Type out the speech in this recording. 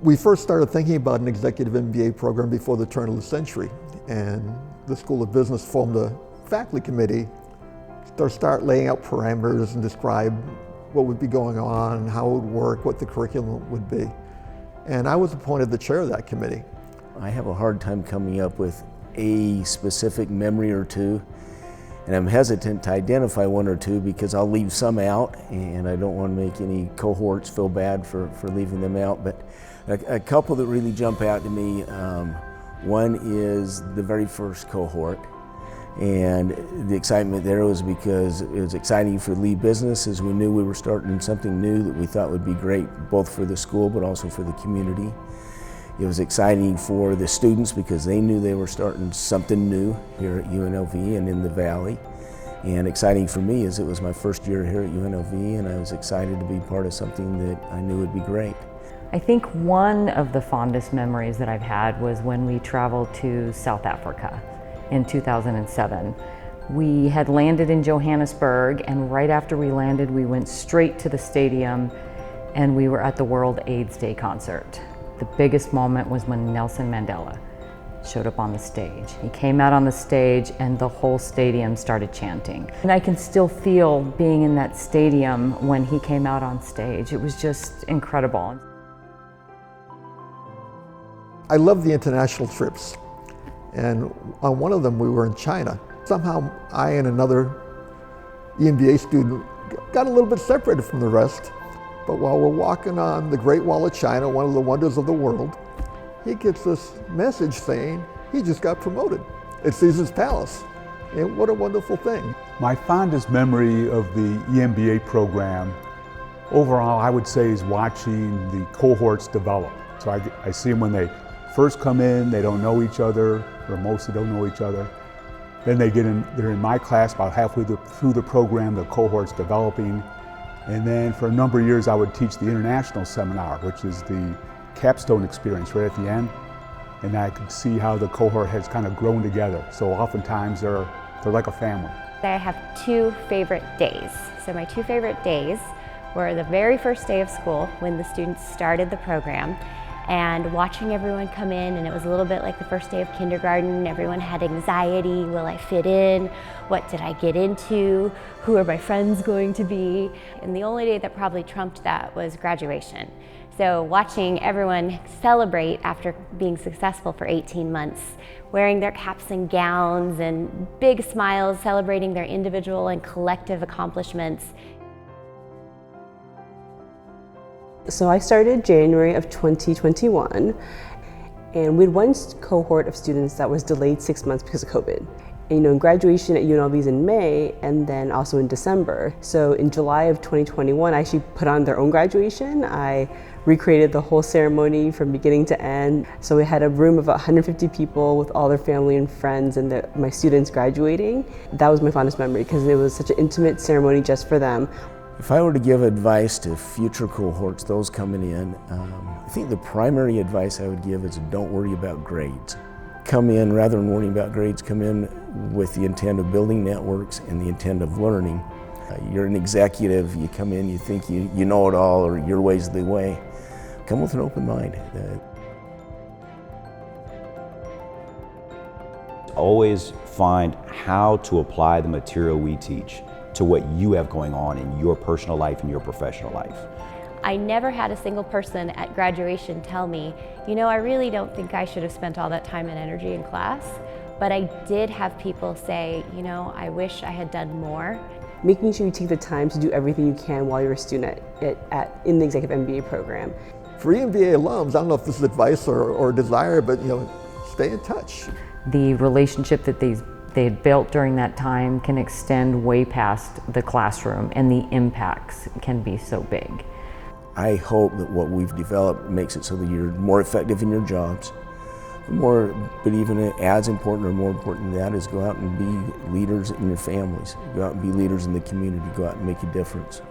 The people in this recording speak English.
We first started thinking about an Executive MBA program before the turn of the century, and the School of Business formed a faculty committee to start laying out parameters and describe what would be going on, how it would work, what the curriculum would be. And I was appointed the chair of that committee. I have a hard time coming up with a specific memory or two, and I'm hesitant to identify one or two because I'll leave some out, and I don't want to make any cohorts feel bad for leaving them out. But a couple that really jump out to me, one is the very first cohort, and the excitement there was because it was exciting for Lee Business, as we knew we were starting something new that we thought would be great both for the school but also for the community. It was exciting for the students because they knew they were starting something new here at UNLV and in the Valley. And exciting for me as it was my first year here at UNLV, and I was excited to be part of something that I knew would be great. I think one of the fondest memories that I've had was when we traveled to South Africa in 2007. We had landed in Johannesburg, and right after we landed, we went straight to the stadium and we were at the World AIDS Day concert. The biggest moment was when Nelson Mandela showed up on the stage. He came out on the stage and the whole stadium started chanting. And I can still feel being in that stadium when he came out on stage. It was just incredible. I love the international trips, and on one of them we were in China. Somehow I and another EMBA student got a little bit separated from the rest, but while we're walking on the Great Wall of China, one of the wonders of the world, he gets this message saying he just got promoted at Caesar's Palace. And what a wonderful thing. My fondest memory of the EMBA program, overall I would say, is watching the cohorts develop. So I see them when they first come in, they don't know each other, or mostly don't know each other. Then they're in my class about halfway through the program, the cohort's developing. And then for a number of years I would teach the international seminar, which is the capstone experience right at the end. And I could see how the cohort has kind of grown together. So oftentimes they're like a family. I have two favorite days. So my two favorite days were the very first day of school when the students started the program, and watching everyone come in, and it was a little bit like the first day of kindergarten. Everyone had anxiety. Will I fit in? What did I get into? Who are my friends going to be? And the only day that probably trumped that was graduation. So watching everyone celebrate after being successful for 18 months, wearing their caps and gowns and big smiles, celebrating their individual and collective accomplishments. So I started January of 2021, and we had one cohort of students that was delayed 6 months because of COVID. And, graduation at UNLV is in May and then also in December. So in July of 2021, I actually put on their own graduation. I recreated the whole ceremony from beginning to end. So we had a room of 150 people with all their family and friends and my students graduating. That was my fondest memory because it was such an intimate ceremony just for them. If I were to give advice to future cohorts, those coming in, I think the primary advice I would give is don't worry about grades. Come in, rather than worrying about grades, come in with the intent of building networks and the intent of learning. You're an executive, you come in, you think you know it all or your way's the way. Come with an open mind. Always find how to apply the material we teach to what you have going on in your personal life and your professional life. I never had a single person at graduation tell me, I really don't think I should have spent all that time and energy in class, but I did have people say, I wish I had done more. Making sure you take the time to do everything you can while you're a student in the Executive MBA program. For EMBA alums, I don't know if this is advice or desire, but stay in touch. The relationship that they had built during that time can extend way past the classroom, and the impacts can be so big. I hope that what we've developed makes it so that you're more effective in your jobs. But even as important or more important than that is go out and be leaders in your families. Go out and be leaders in the community. Go out and make a difference.